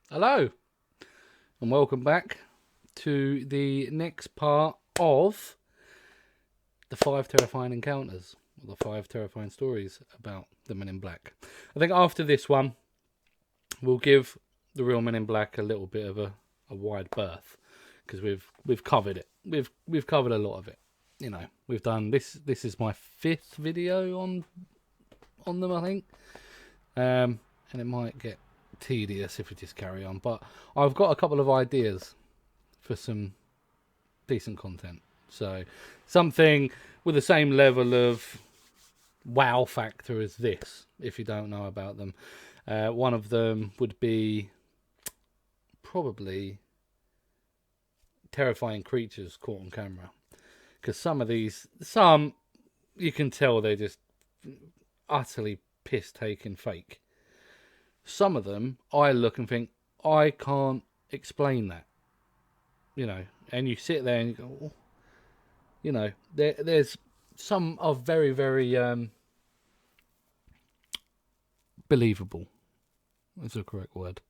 Hello, and welcome back to the next part of the 5 terrifying encounters, or the 5 terrifying stories about the Men in Black. I think after this one, we'll give the real Men in Black a little bit of a wide berth because we've covered it. We've covered a lot of it. You know, we've done this. This is my 5th video on them, I think, and it might get tedious if we just carry on. But I've got a couple of ideas for some decent content. So something with the same level of wow factor as this, if you don't know about them. One of them would be probably terrifying creatures caught on camera. Because some you can tell they're just utterly piss taking fake. Some of them I look and think, I can't explain that. You know, and you sit there and you go, oh. You know, there's some are very, very believable. That's the correct word.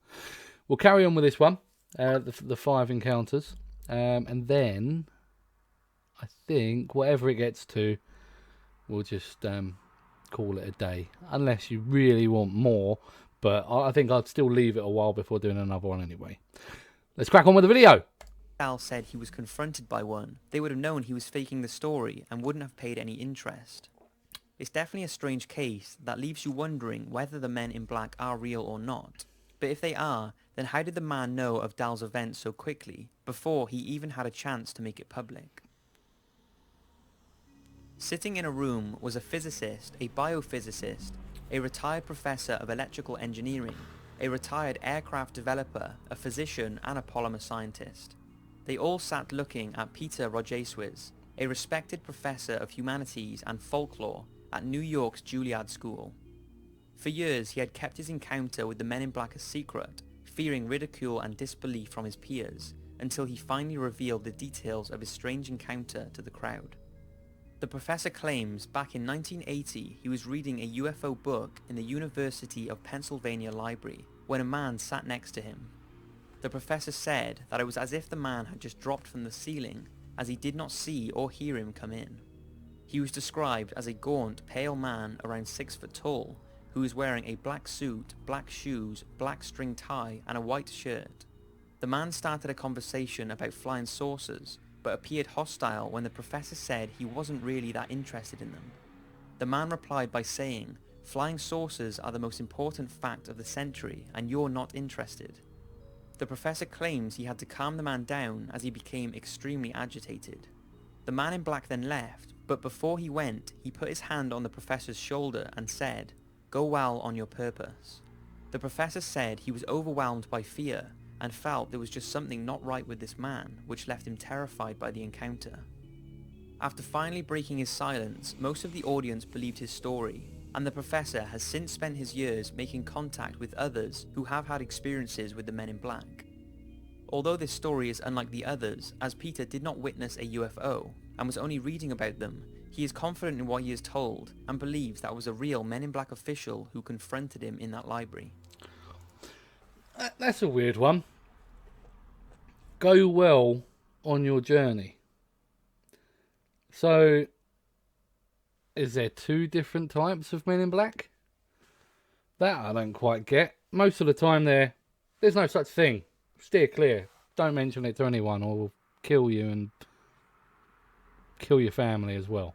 We'll carry on with this one, the 5 encounters, and then I think whatever it gets to, we'll just call it a day, unless you really want more. But I think I'd still leave it a while before doing another one anyway. Let's crack on with the video. Al said he was confronted by one, they would have known he was faking the story and wouldn't have paid any interest. It's definitely a strange case that leaves you wondering whether the Men in Black are real or not. But if they are, then how did the man know of Dal's event so quickly, before he even had a chance to make it public? Sitting in a room was a physicist, a biophysicist, a retired professor of electrical engineering, a retired aircraft developer, a physician and a polymer scientist. They all sat looking at Peter Rojacewiz, a respected professor of humanities and folklore at New York's Juilliard School. For years he had kept his encounter with the Men in Black a secret, fearing ridicule and disbelief from his peers, until he finally revealed the details of his strange encounter to the crowd. The professor claims back in 1980 he was reading a UFO book in the University of Pennsylvania library when a man sat next to him. The professor said that it was as if the man had just dropped from the ceiling, as he did not see or hear him come in. He was described as a gaunt, pale man around 6 foot tall, who was wearing a black suit, black shoes, black string tie and a white shirt. The man started a conversation about flying saucers, but appeared hostile when the professor said he wasn't really that interested in them. The man replied by saying, "Flying saucers are the most important fact of the century and you're not interested." The professor claims he had to calm the man down as he became extremely agitated. The man in black then left, but before he went, he put his hand on the professor's shoulder and said, "Go well on your purpose." The professor said he was overwhelmed by fear and felt there was just something not right with this man, which left him terrified by the encounter. After finally breaking his silence, most of the audience believed his story, and the professor has since spent his years making contact with others who have had experiences with the Men in Black. Although this story is unlike the others, as Peter did not witness a UFO and was only reading about them, he is confident in what he is told and believes that was a real Men in Black official who confronted him in that library. That's a weird one. Go well on your journey. So, is there 2 different types of Men in Black? That I don't quite get. Most of the time there's no such thing. Steer clear. Don't mention it to anyone or we'll kill you and kill your family as well.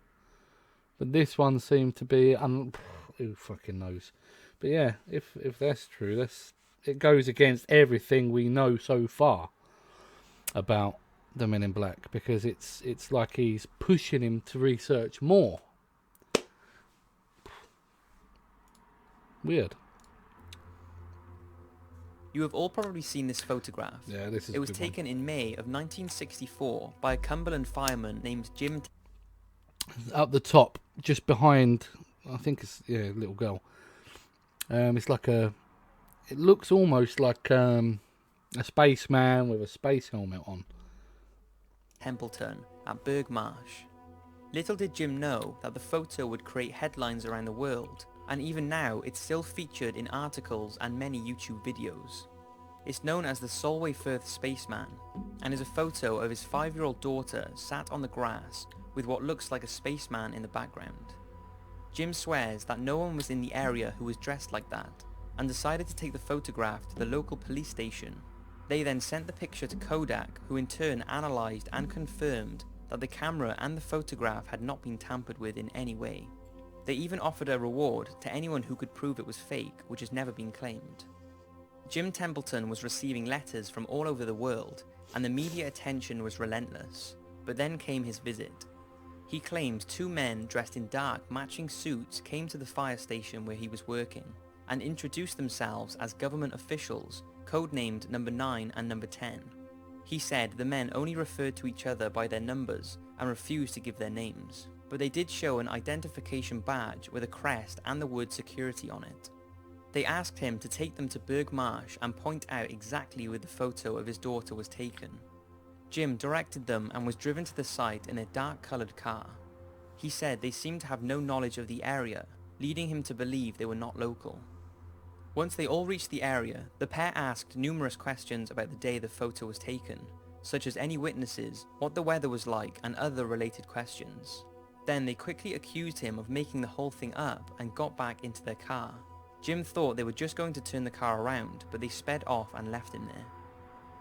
But this one seemed to be who fucking knows. But yeah, if that's true, it goes against everything we know so far about the Men in Black, because it's like he's pushing him to research more. Weird. You have all probably seen this photograph. Yeah, this is. It was taken in May of 1964 by a Cumberland fireman named Jim Up the top, just behind, I think it's a little girl. It's like it looks almost like a spaceman with a space helmet on. Templeton at Berg Marsh. Little did Jim know that the photo would create headlines around the world, and even now it's still featured in articles and many YouTube videos. It's known as the Solway Firth Spaceman, and is a photo of his 5-year-old daughter sat on the grass with what looks like a spaceman in the background. Jim swears that no one was in the area who was dressed like that, and decided to take the photograph to the local police station. They then sent the picture to Kodak, who in turn analysed and confirmed that the camera and the photograph had not been tampered with in any way. They even offered a reward to anyone who could prove it was fake, which has never been claimed. Jim Templeton was receiving letters from all over the world, and the media attention was relentless. But then came his visit. He claims 2 men dressed in dark matching suits came to the fire station where he was working, and introduced themselves as government officials, codenamed Number 9 and Number 10. He said the men only referred to each other by their numbers and refused to give their names, but they did show an identification badge with a crest and the word security on it. They asked him to take them to Burgh Marsh and point out exactly where the photo of his daughter was taken. Jim directed them and was driven to the site in a dark-coloured car. He said they seemed to have no knowledge of the area, leading him to believe they were not local. Once they all reached the area, the pair asked numerous questions about the day the photo was taken, such as any witnesses, what the weather was like, and other related questions. Then they quickly accused him of making the whole thing up and got back into their car. Jim thought they were just going to turn the car around, but they sped off and left him there.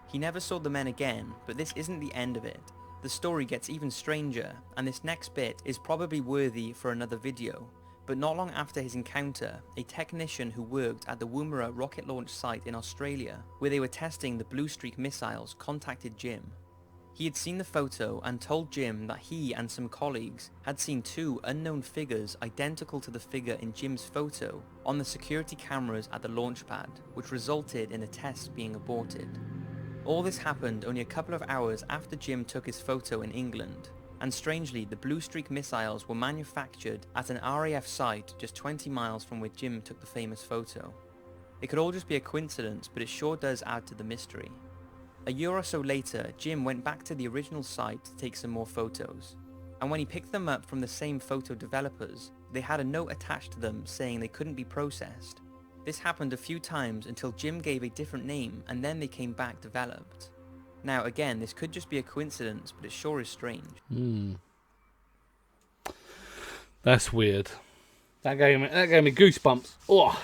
He never saw the men again, but this isn't the end of it. The story gets even stranger, and this next bit is probably worthy for another video. But not long after his encounter, a technician who worked at the Woomera rocket launch site in Australia, where they were testing the Blue Streak missiles, contacted Jim. He had seen the photo and told Jim that he and some colleagues had seen 2 unknown figures identical to the figure in Jim's photo on the security cameras at the launch pad, which resulted in the test being aborted. All this happened only a couple of hours after Jim took his photo in England, and strangely the Blue Streak missiles were manufactured at an RAF site just 20 miles from where Jim took the famous photo. It could all just be a coincidence, but it sure does add to the mystery. A year or so later, Jim went back to the original site to take some more photos, and when he picked them up from the same photo developers, they had a note attached to them saying they couldn't be processed. This happened a few times until Jim gave a different name, and then they came back developed. Now again, this could just be a coincidence, but it sure is strange. That's weird. That gave me goosebumps. Oh,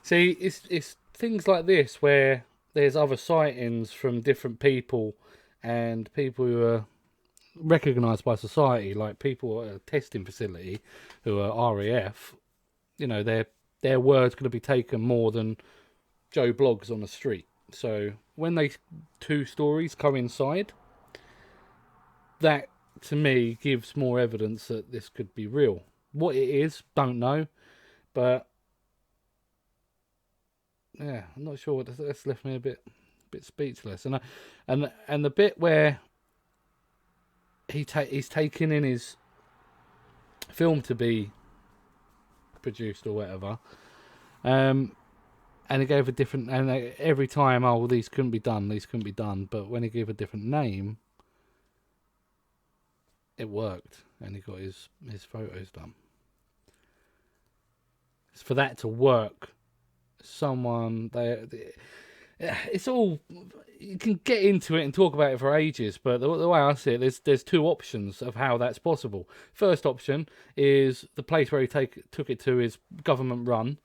see, it's things like this where there's other sightings from different people, and people who are recognised by society, like people at a testing facility who are RAF. You know, their word's going to be taken more than Joe Bloggs on the street. So when they 2 stories coincide, that to me gives more evidence that this could be real. What it is, don't know, but yeah, I'm not sure. That's left me a bit speechless. And the bit where he's taking in his film to be produced or whatever, and he gave a different, and every time, oh, well, these couldn't be done, but when he gave a different name, it worked, and he got his photos done. For that to work, it's all, you can get into it and talk about it for ages, but the way I see it, there's 2 options of how that's possible. First option is the place where he took it to is government run,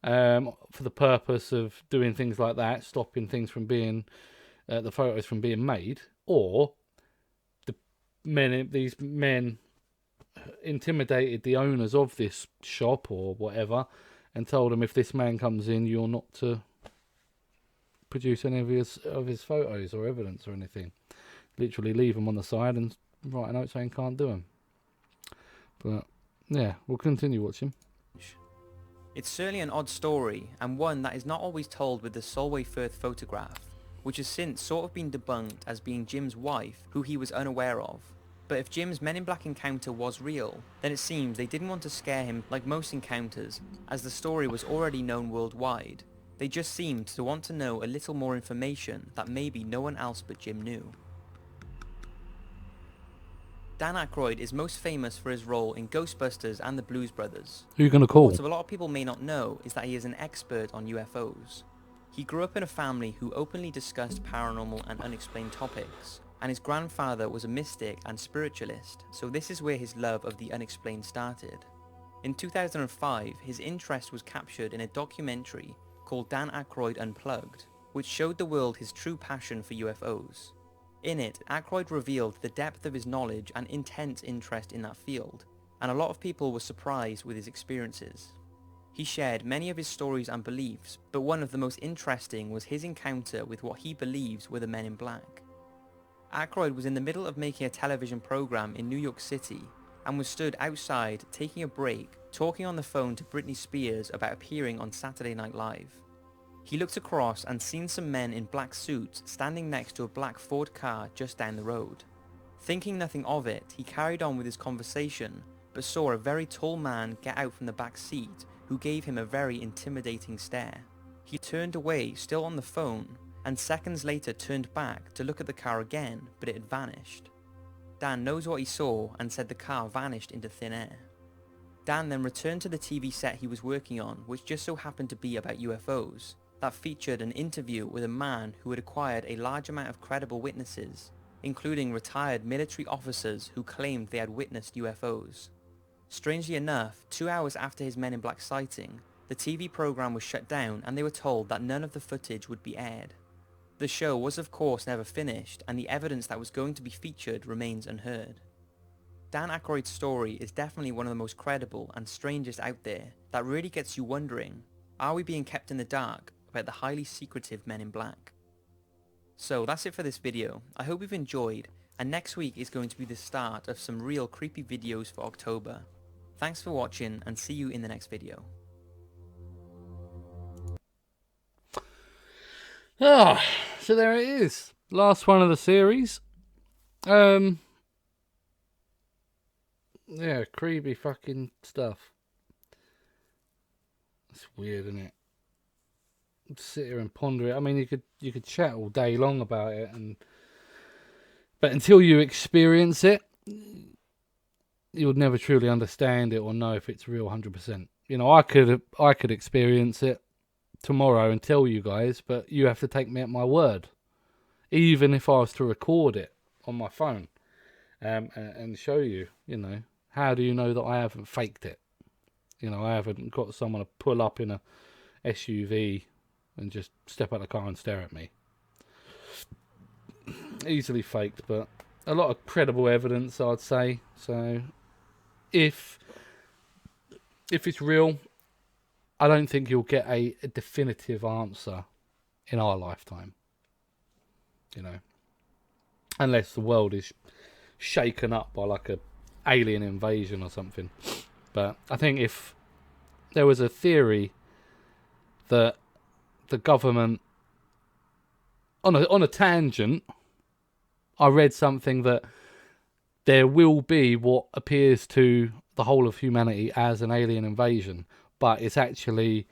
for the purpose of doing things like that, stopping things from being, the photos from being made, or these men intimidated the owners of this shop or whatever, and told them, if this man comes in, you're not to produce any of his photos or evidence or anything. Literally leave them on the side and write a note saying can't do them. But yeah, we'll continue watching. It's certainly an odd story, and one that is not always told with the Solway Firth photograph, which has since sort of been debunked as being Jim's wife, who he was unaware of. But if Jim's Men in Black encounter was real, then it seems they didn't want to scare him like most encounters, as the story was already known worldwide. They just seemed to want to know a little more information that maybe no one else but Jim knew. Dan Aykroyd is most famous for his role in Ghostbusters and the Blues Brothers. Who are you going to call? What a lot of people may not know is that he is an expert on UFOs. He grew up in a family who openly discussed paranormal and unexplained topics, and his grandfather was a mystic and spiritualist, so this is where his love of the unexplained started. In 2005, his interest was captured in a documentary called Dan Aykroyd Unplugged, which showed the world his true passion for UFOs. In it, Aykroyd revealed the depth of his knowledge and intense interest in that field, and a lot of people were surprised with his experiences. He shared many of his stories and beliefs, but one of the most interesting was his encounter with what he believes were the Men in Black. Aykroyd was in the middle of making a television program in New York City and was stood outside taking a break, talking on the phone to Britney Spears about appearing on Saturday Night Live. He looked across and seen some men in black suits standing next to a black Ford car just down the road. Thinking nothing of it, he carried on with his conversation, but saw a very tall man get out from the back seat who gave him a very intimidating stare. He turned away, still on the phone, and seconds later turned back to look at the car again, but it had vanished. Dan knows what he saw and said the car vanished into thin air. Dan then returned to the TV set he was working on, which just so happened to be about UFOs, that featured an interview with a man who had acquired a large amount of credible witnesses, including retired military officers who claimed they had witnessed UFOs. Strangely enough, 2 hours after his Men in Black sighting, the TV program was shut down and they were told that none of the footage would be aired. The show was of course never finished, and the evidence that was going to be featured remains unheard. Dan Aykroyd's story is definitely one of the most credible and strangest out there that really gets you wondering, are we being kept in the dark about the highly secretive Men in Black? So that's it for this video. I hope you've enjoyed, and next week is going to be the start of some real creepy videos for October. Thanks for watching, and see you in the next video. Ah, so there it is. Last one of the series. Yeah, creepy fucking stuff. It's weird, isn't it? Sit here and ponder it. I mean, you could chat all day long about it, but until you experience it, you'll never truly understand it or know if it's real 100%. You know, I could experience it tomorrow and tell you guys, but you have to take me at my word. Even if I was to record it on my phone and show you, you know, how do you know that I haven't faked it? You know, I haven't got someone to pull up in a SUV and just step out of the car and stare at me. Easily faked, but a lot of credible evidence, I'd say. So if it's real, I don't think you'll get a definitive answer in our lifetime. You know, unless the world is shaken up by like a alien invasion or something. But I think if there was a theory that the government, on a tangent, I read something that there will be what appears to the whole of humanity as an alien invasion, but it's actually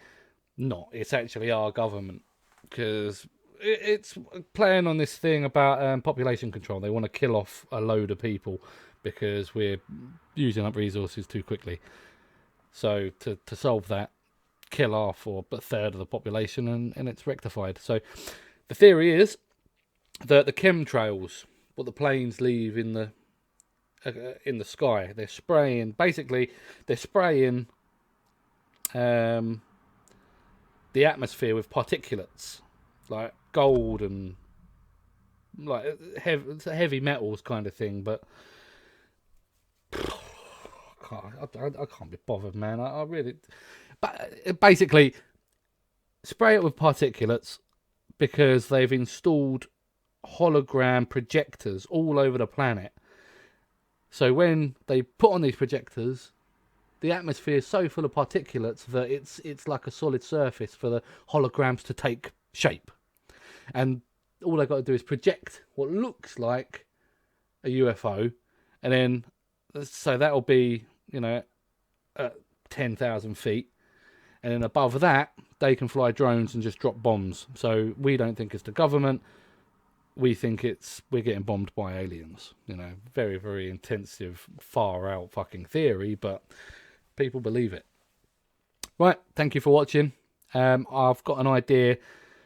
not. It's actually our government, because it's playing on this thing about population control. They want to kill off a load of people because we're using up resources too quickly. So to solve that, kill off a third of the population, and it's rectified. So the theory is that the chemtrails, what the planes leave in the sky, they're spraying the atmosphere with particulates like gold and like heavy metals kind of thing. But I can't be bothered, man. I really, but basically spray it with particulates because they've installed hologram projectors all over the planet. So when they put on these projectors, the atmosphere is so full of particulates that it's like a solid surface for the holograms to take shape. And all they've got to do is project what looks like a UFO, and then so that'll be, you know, at 10,000 feet, and then above that they can fly drones and just drop bombs. So we don't think it's the government. We think we're getting bombed by aliens. You know, very, very intensive, far out fucking theory, but people believe it. Right, thank you for watching. I've got an idea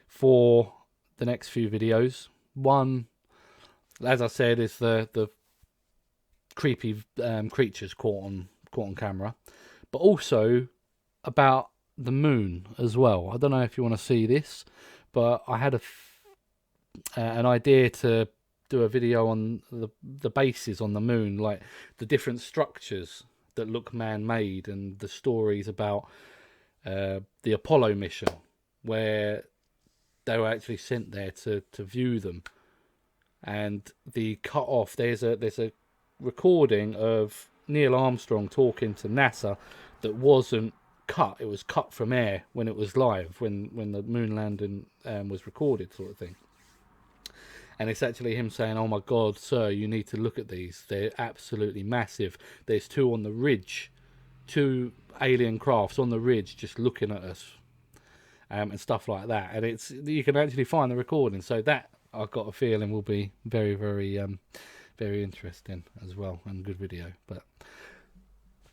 for the next few videos. One, as I said, is the creepy creatures caught on camera, but also about the moon as well. I don't know if you want to see this, but I had an idea to do a video on the bases on the moon, like the different structures that look man-made, and the stories about the Apollo mission, where they were actually sent there to view them. And the cut off, there's a recording of Neil Armstrong talking to NASA that wasn't cut. It was cut from air when it was live, when the moon landing was recorded, sort of thing. And it's actually him saying, "Oh my God, sir, you need to look at these. They're absolutely massive. There's two on the ridge, two alien crafts on the ridge just looking at us," and stuff like that. And you can actually find the recording. So that, I've got a feeling, will be very, very, very interesting as well, and good video. But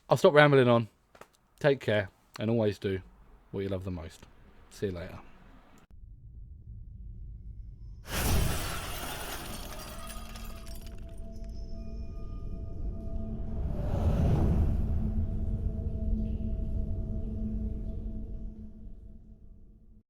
I'll stop rambling on. Take care, and always do what you love the most. See you later.